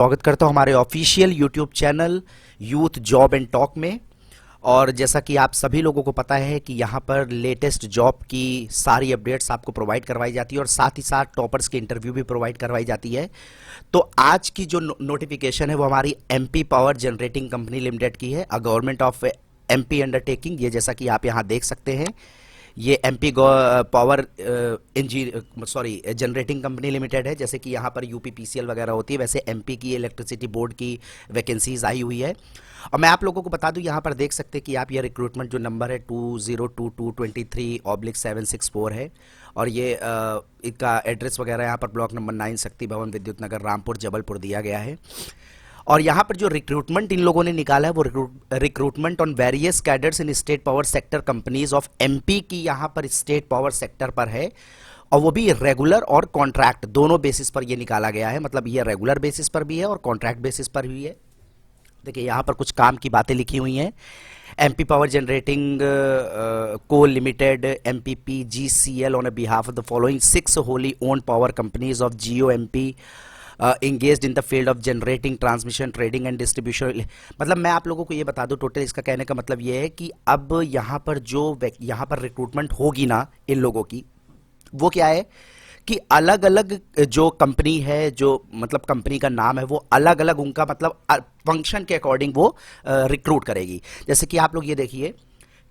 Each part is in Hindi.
स्वागत करता हूं हमारे official YouTube channel youth job and talk में। और जैसा कि आप सभी लोगों को पता है कि यहां पर लेटेस्ट जॉब की सारी अपडेट्स आपको प्रोवाइड करवाई जाती है और साथ ही साथ टॉपर्स के इंटरव्यू भी प्रोवाइड करवाई जाती है। तो आज की जो नोटिफिकेशन है वो हमारी MP power generating company limited की है, a government of MP undertaking. ये जैसा कि आप यहां देख सकते हैं, ये MP power generating company limited है। जैसे कि यहाँ पर यूपीपीसीएल वगैरह होती है, वैसे एमपी की इलेक्ट्रिसिटी बोर्ड की वैकेंसीज आई हुई है। और मैं आप लोगों को बता दूं, यहाँ पर देख सकते हैं कि आप ये रिक्रूटमेंट जो नंबर है 202223/764 है। और ये इसका एड्रेस वगैरह यहाँ पर ब्लॉक नंबर 9 शक्ति भवन विद्युत नगर रामपुर जबलपुर दिया गया है। और यहाँ पर जो रिक्रूटमेंट इन लोगों ने निकाला है वो recruitment on various cadres in state power sector companies of MP की यहाँ पर स्टेट पावर सेक्टर पर है। और वो भी रेगुलर और कॉन्ट्रैक्ट दोनों बेसिस पर ये निकाला गया है। मतलब ये रेगुलर बेसिस पर भी है और कॉन्ट्रैक्ट बेसिस पर भी है। देखिए यहाँ पर कुछ काम की बातें लिखी हुई हैं। एमपी पावर जनरेटिंग को limited MPPGCL on behalf of the following 6 wholly owned power companies of GOMP engaged in the field of generating, transmission, trading and distribution। मतलब मैं आप लोगों को ये बता दूं, टोटल इसका कहने का मतलब ये है कि अब यहाँ पर यहाँ पर रिक्रूटमेंट होगी ना इन लोगों की, वो क्या है कि अलग अलग जो कंपनी है, जो मतलब कंपनी का नाम है, वो अलग अलग उनका मतलब फंक्शन के अकॉर्डिंग वो रिक्रूट करेगी। जैसे कि आप लोग ये देखिए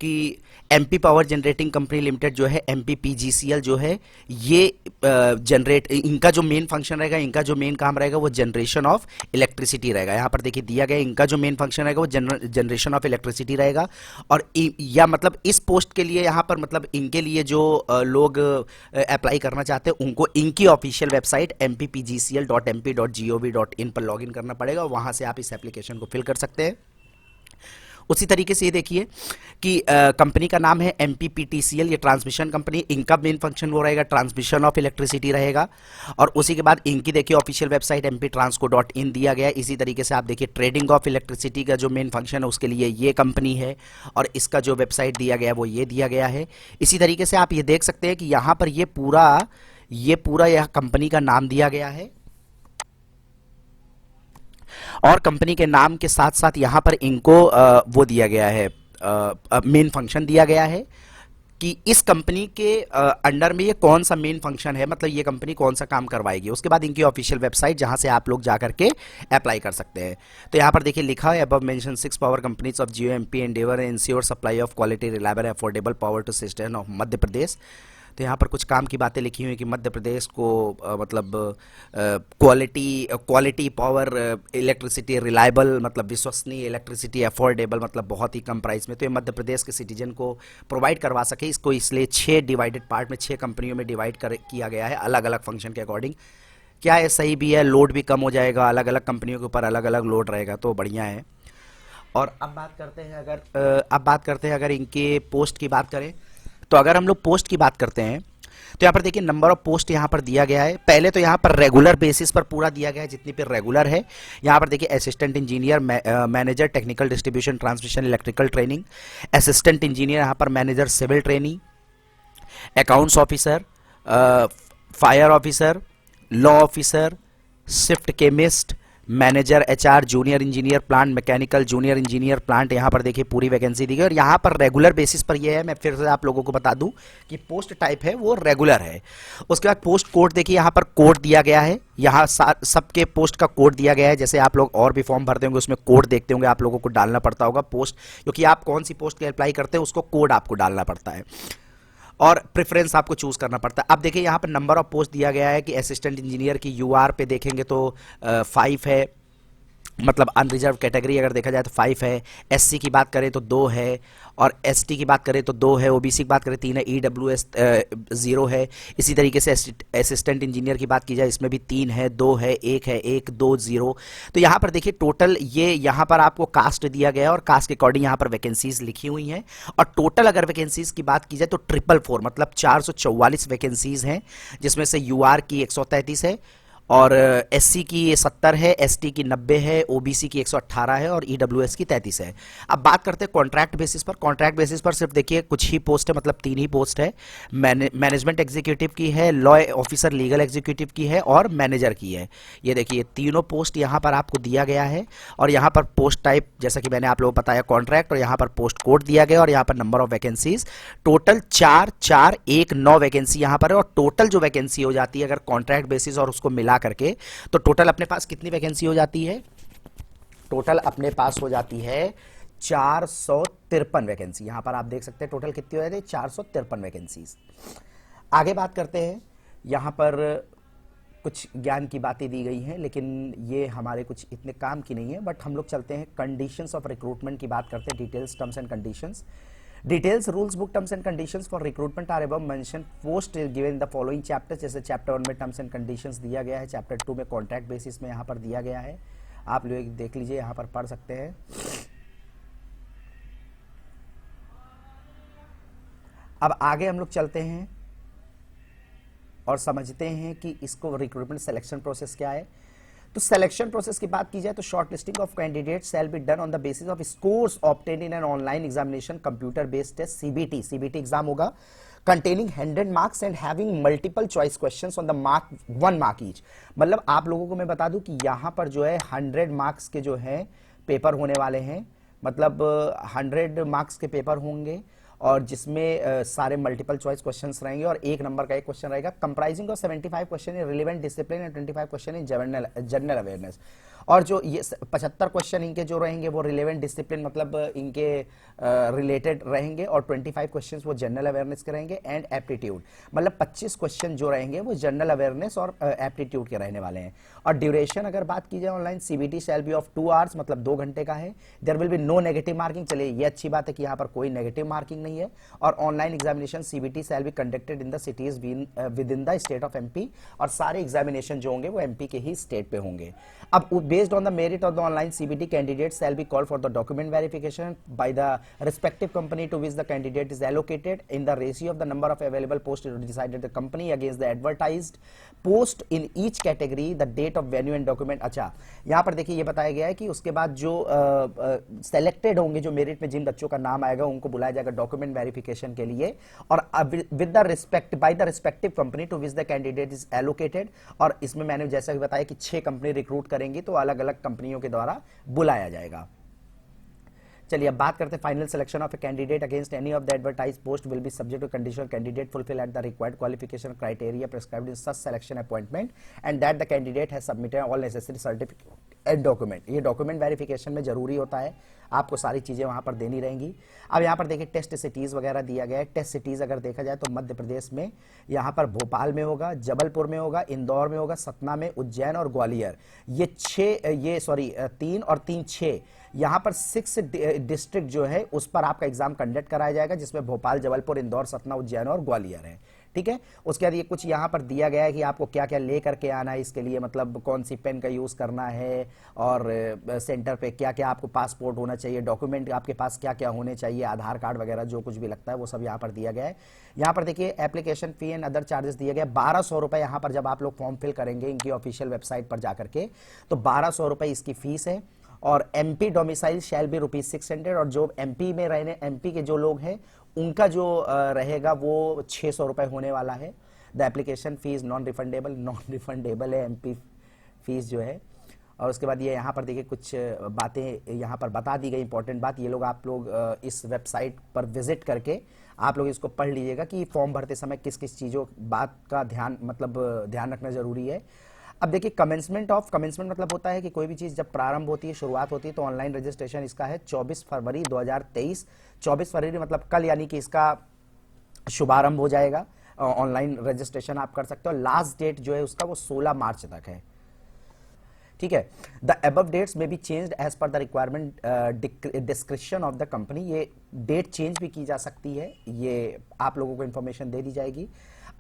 कि MP power generating company limited जो है, MPPGCL जो है, ये इनका जो मेन फंक्शन रहेगा, इनका जो मेन काम रहेगा वो जनरेशन ऑफ इलेक्ट्रिसिटी रहेगा। यहाँ पर देखिए दिया गया, इनका जो मेन फंक्शन रहेगा वो जनरेशन ऑफ इलेक्ट्रिसिटी रहेगा। और या मतलब इस पोस्ट के लिए यहाँ पर मतलब इनके लिए जो लोग अप्लाई करना चाहते हैं उनको इनकी ऑफिशियल वेबसाइट mppgcl.mp.gov.in पर लॉगिन करना पड़ेगा। वहाँ से आप इस एप्लीकेशन को फिल कर सकते हैं। उसी तरीके से ये देखिए कि कंपनी का नाम है MPPTCL, ये ट्रांसमिशन कंपनी, इनका मेन फंक्शन वो रहेगा ट्रांसमिशन ऑफ इलेक्ट्रिसिटी रहेगा। और उसी के बाद इनकी देखिए ऑफिशियल वेबसाइट mptransco.in दिया गया है। इसी तरीके से आप देखिए ट्रेडिंग ऑफ इलेक्ट्रिसिटी का जो मेन फंक्शन है उसके लिए ये कंपनी है और इसका जो वेबसाइट दिया गया है वो ये दिया गया है। इसी तरीके से आप ये देख सकते हैं कि यहाँ पर ये पूरा यह कंपनी का नाम दिया गया है। और कंपनी के नाम के साथ साथ यहाँ पर इनको वो दिया गया है, मेन फंक्शन दिया गया है कि इस कंपनी के अंडर में ये कौन सा मेन फंक्शन है, मतलब ये कंपनी कौन सा काम करवाएगी। उसके बाद इनकी ऑफिशियल वेबसाइट जहां से आप लोग जाकर के अप्लाई कर सकते हैं। तो यहाँ पर देखिए लिखा है, above mention 6 power companies of GOMP endeavour ensure supply of quality reliable affordable power to system of Madhya Pradesh. तो यहाँ पर कुछ काम की बातें लिखी हुई कि मध्य प्रदेश को मतलब क्वालिटी पावर इलेक्ट्रिसिटी रिलायबल मतलब विश्वसनीय इलेक्ट्रिसिटी अफोर्डेबल मतलब बहुत ही कम प्राइस में, तो ये मध्य प्रदेश के सिटीजन को प्रोवाइड करवा सके इसको, इसलिए 6 डिवाइडेड पार्ट में 6 कंपनियों में डिवाइड किया गया है अलग अलग फंक्शन के अकॉर्डिंग। क्या है, सही भी है, लोड भी कम हो जाएगा, अलग अलग कंपनियों के ऊपर अलग अलग लोड रहेगा, तो बढ़िया है। और अब बात करते हैं अगर इनके पोस्ट की बात करें, तो अगर हम लोग पोस्ट की बात करते हैं तो यहाँ पर देखिए नंबर ऑफ पोस्ट यहाँ पर दिया गया है। पहले तो यहाँ पर रेगुलर बेसिस पर पूरा दिया गया है, जितनी पे रेगुलर है। यहाँ पर देखिए assistant engineer, manager technical distribution transmission electrical training, assistant engineer यहाँ पर manager civil training, accounts officer, fire officer, law officer, shift chemist, manager HR, junior engineer plant mechanical, junior engineer plant. यहाँ पर देखिए पूरी वैकेंसी दी गई और यहाँ पर रेगुलर बेसिस पर ये है। मैं फिर से आप लोगों को बता दूं कि पोस्ट टाइप है वो रेगुलर है। उसके बाद पोस्ट कोड देखिए, यहाँ पर कोड दिया गया है, यहाँ सबके पोस्ट का कोड दिया गया है। जैसे आप लोग और भी फॉर्म भरते होंगे उसमें कोड देखते होंगे, आप लोगों को डालना पड़ता होगा पोस्ट, क्योंकि आप कौन सी पोस्ट के अप्लाई करते हैं उसको कोड आपको डालना पड़ता है और प्रेफरेंस आपको चूज करना पड़ता है। अब देखिए यहाँ पर नंबर ऑफ पोस्ट दिया गया है कि असिस्टेंट इंजीनियर की UR पे देखेंगे तो 5 है, मतलब अनरिजर्व कैटेगरी अगर देखा जाए तो 5 है, SC की बात करें तो 2 है, और ST की बात करें तो 2 है, OBC की बात करें 3 है, EWS 0 है। इसी तरीके से असिस्टेंट इंजीनियर की बात की जाए इसमें भी 3 है, 2 है, 1 है, 1 2 0। तो यहाँ पर देखिए टोटल ये यहाँ पर आपको कास्ट दिया गया है और कास्ट के अकॉर्डिंग यहाँ पर वैकेंसीज लिखी हुई हैं। और टोटल अगर वैकेंसीज की बात की जाए तो 444 मतलब 444 वैकेंसीज हैं, जिसमें से UR की 133 है और एससी की ये 70 है, एसटी की 90 है, ओबीसी की 118 है और ईडब्ल्यूएस की 33 है। अब बात करते हैं कॉन्ट्रैक्ट बेसिस पर। कॉन्ट्रैक्ट बेसिस पर सिर्फ देखिए कुछ ही पोस्ट है, मतलब 3 ही पोस्ट है। मैनेजमेंट एग्जीक्यूटिव की है, लॉ ऑफिसर लीगल एग्जीक्यूटिव की है और मैनेजर की है। ये देखिए तीनों पोस्ट यहाँ पर आपको दिया गया है। और यहाँ पर पोस्ट टाइप जैसा कि मैंने आप लोगों को बताया कॉन्ट्रैक्ट, और यहाँ पर पोस्ट कोड दिया गया और यहाँ पर number of vacancies total 4,4,1,9 vacancy यहाँ पर है। और टोटल जो वैकेंसी हो जाती है अगर कॉन्ट्रैक्ट बेसिस और उसको मिला करके, तो टोटल अपने पास कितनी वैकेंसी हो जाती है? टोटल अपने पास हो जाती है 453 वैकेंसी। यहां पर आप देख सकते हैं टोटल कितनी हो जाती है, 453 वैकेंसीज। आगे बात करते हैं, यहां पर कुछ ज्ञान की बातें दी गई हैं लेकिन ये हमारे कुछ इतने काम की नहीं है, बट हम लोग चलते हैं कंडीशंस ऑफ रिक्रूटमेंट की बात करते हैं, details terms and conditions. Details rules book terms and conditions for recruitment are above mention post given in the following chapters. जैसे चैप्टर 1 में टर्म्स एंड कंडीशंस दिया गया है, चैप्टर 2 में कॉन्ट्रैक्ट बेसिस में यहाँ पर दिया गया है। आप लोग देख लीजिए, यहाँ पर पढ़ सकते हैं। अब आगे हम लोग चलते हैं और समझते हैं कि इसको रिक्रूटमेंट सिलेक्शन प्रोसेस क्या है। तो सिलेक्शन प्रोसेस की बात की जाए तो shortlisting of candidate shall be done on the basis of scores obtained in an online examination computer based test, CBT exam होगा, containing 100 marks and having multiple choice questions on the mark 1 mark each। मतलब आप लोगों को मैं बता दूं कि यहां पर जो है 100 मार्क्स के जो है पेपर होने वाले हैं, मतलब 100 मार्क्स के पेपर होंगे और जिसमें सारे मल्टीपल चॉइस क्वेश्चंस रहेंगे और 1 नंबर का एक क्वेश्चन रहेगा, comprising of 75 question in relevant discipline and 25 question in general awareness. और जो ये 75 क्वेश्चन इनके जो रहेंगे वो रिलेवेंट डिसिप्लिन मतलब इनके रिलेटेड रहेंगे और 25 क्वेश्चंस वो जनरल अवेयरनेस के रहेंगे एंड एप्टीट्यूड, मतलब 25 क्वेश्चन जो रहेंगे वो जनरल अवेयरनेस और एप्टीट्यूड के रहने वाले हैं। और ड्यूरेशन अगर बात की जाए online, CBT shall be of 2 hours, मतलब 2 घंटे का है। There will be no negative marking. चलिए ये अच्छी बात है कि यहाँ पर कोई नेगेटिव मार्किंग नहीं है। और online examination CBT shall be conducted in the cities with in the state of MP, और सारे एग्जामिनेशन जो होंगे वो एमपी के ही स्टेट पे होंगे। अब based on the merit of the online CBT candidate shall be called for the document verification by the respective company to which the candidate is allocated in the ratio of the number of available posts decided the company against the advertised post in each category, the date of venue and document। अच्छा, यहाँ पर देखिए ये बताया गया है कि उसके बाद जो सेलेक्टेड होंगे, जो मेरिट में जिन बच्चों का नाम आएगा उनको बुलाया जाएगा डॉक्यूमेंट वेरिफिकेशन के लिए, और with the respect by the respective company to which the candidate is allocated. और इसमें मैंने जैसा कि बताया कि 6 कंपनी रिक्रूट करेंगी तो अलग अलग कंपनियों के द्वारा बुलाया जाएगा। चलिए अब बात करते हैं final selection of a candidate against any of the advertise post will be subject to condition candidate fulfil at the required qualification criteria prescribed in such selection appointment and that the candidate has submitted all necessary certificate and document. ये डॉक्यूमेंट वेरिफिकेशन में जरूरी होता है, आपको सारी चीजें वहां पर देनी रहेंगी। अब यहाँ पर देखिए टेस्ट सिटीज वगैरह दिया गया है। टेस्ट सिटीज अगर देखा जाए तो मध्य प्रदेश में यहाँ पर भोपाल में होगा, जबलपुर में होगा, इंदौर में होगा, सतना में, उज्जैन और ग्वालियर। ये 3 और 3 6 यहाँ पर 6 डिस्ट्रिक्ट जो है उस पर आपका एग्जाम कंडक्ट कराया जाएगा, जिसमें भोपाल, जबलपुर, इंदौर, सतना, उज्जैन और ग्वालियर है। ठीक है, उसके बाद ये कुछ यहाँ पर दिया गया है कि आपको क्या क्या लेकर के आना है इसके लिए, मतलब कौन सी पेन का यूज करना है और सेंटर पे क्या क्या आपको पासपोर्ट होना चाहिए, डॉक्यूमेंट आपके पास क्या क्या होने चाहिए, आधार कार्ड वगैरह जो कुछ भी लगता है वो सब यहाँ पर दिया गया है। यहाँ पर देखिए application fee and other charges दिए गए 1200 रुपए। यहाँ पर जब आप लोग फॉर्म फिल करेंगे इनकी ऑफिशियल वेबसाइट पर जाकर के, तो 1200 रुपए इसकी फीस है। और एमपी डोमिसाइल शैल बी ₹600, और जो एमपी में रहने, एमपी के जो लोग हैं उनका जो रहेगा वो 600 रुपए होने वाला है। The application fees non refundable है एमपी फीस जो है। और उसके बाद ये यहाँ पर देखिए कुछ बातें यहाँ पर बता दी गई, इंपॉर्टेंट बात। ये लोग आप लोग इस वेबसाइट पर विजिट करके आप लोग इसको पढ़ लीजिएगा कि फॉर्म भरते समय किस किस चीज़ों बात का ध्यान रखना जरूरी है। अब देखिए कमेंसमेंट मतलब होता है कि कोई भी चीज़ जब प्रारंभ होती है, शुरुआत होती है, तो ऑनलाइन रजिस्ट्रेशन इसका है 24 फरवरी 2023। 24 फरवरी मतलब कल, यानी कि इसका शुभारंभ हो जाएगा। ऑनलाइन रजिस्ट्रेशन आप कर सकते हो। लास्ट डेट जो है उसका वो 16 मार्च तक है। ठीक है, द अबव डेट्स में be changed as per the requirement description of the company. ये डेट चेंज भी की जा सकती है, ये आप लोगों को इंफॉर्मेशन दे दी जाएगी।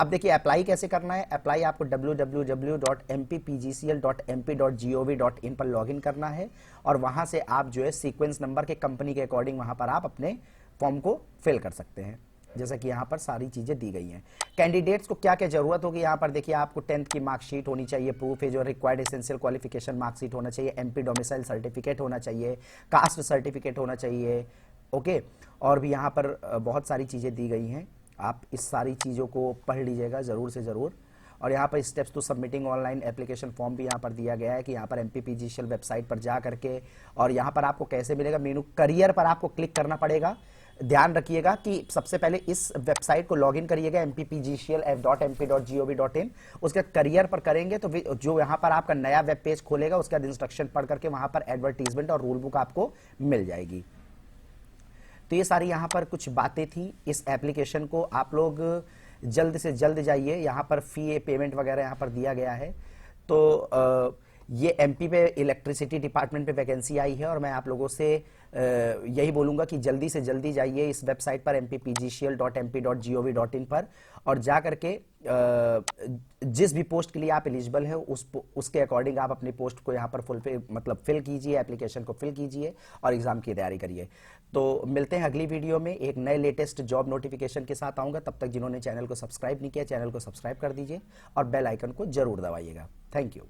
अब देखिए अप्लाई कैसे करना है। अप्लाई आपको www.mpgcl.mp.gov.in पर लॉगिन करना है और वहां से आप जो है सीक्वेंस नंबर के कंपनी के अकॉर्डिंग वहां पर आप अपने फॉर्म को फिल कर सकते हैं। जैसा कि यहाँ पर सारी चीज़ें दी गई हैं। कैंडिडेट्स को क्या क्या ज़रूरत होगी, यहाँ पर देखिए आपको 10th की मार्कशीट होनी चाहिए, प्रूफ है जो रिक्वायर्ड एसेंशियल क्वालिफिकेशन मार्कशीट होना चाहिए, एमपी डोमिसाइल सर्टिफिकेट होना चाहिए, कास्ट सर्टिफिकेट होना चाहिए, ओके। और भी यहाँ पर बहुत सारी चीज़ें दी गई हैं, आप इस सारी चीज़ों को पढ़ लीजिएगा ज़रूर से ज़रूर। और यहाँ पर steps to submitting online application form भी यहाँ पर दिया गया है कि यहाँ पर MPPGCL वेबसाइट पर जा करके, और यहाँ पर आपको कैसे मिलेगा, मेनू करियर पर आपको क्लिक करना पड़ेगा। ध्यान रखिएगा कि सबसे पहले इस वेबसाइट को लॉगिन करिएगा mppgcl.mp.gov.in, उसके करियर पर करेंगे तो जो यहाँ पर आपका नया वेब पेज खोलेगा उसके बाद इंस्ट्रक्शन पढ़ करके वहाँ पर एडवर्टीजमेंट और रूल बुक आपको मिल जाएगी। तो ये सारी यहाँ पर कुछ बातें थी। इस एप्लीकेशन को आप लोग जल्द से जल्द जाइए, यहाँ पर फी पेमेंट वगैरह यहाँ पर दिया गया है। तो ये MP पे इलेक्ट्रिसिटी डिपार्टमेंट पे वैकेंसी आई है और मैं आप लोगों से यही बोलूँगा कि जल्दी से जल्दी जाइए इस वेबसाइट पर mppgcl.mp.gov.in पर, और जा करके जिस भी पोस्ट के लिए आप एलिजिबल है उसके अकॉर्डिंग आप अपनी पोस्ट को यहाँ पर फिल कीजिए, एप्लीकेशन को फिल कीजिए और एग्जाम की तैयारी करिए। तो मिलते हैं अगली वीडियो में एक नए लेटेस्ट जॉब नोटिफिकेशन के साथ आऊँगा। तब तक जिन्होंने चैनल को सब्सक्राइब नहीं किया, चैनल को सब्सक्राइब कर दीजिए और बेल आइकन को जरूर दबाइएगा। Thank you.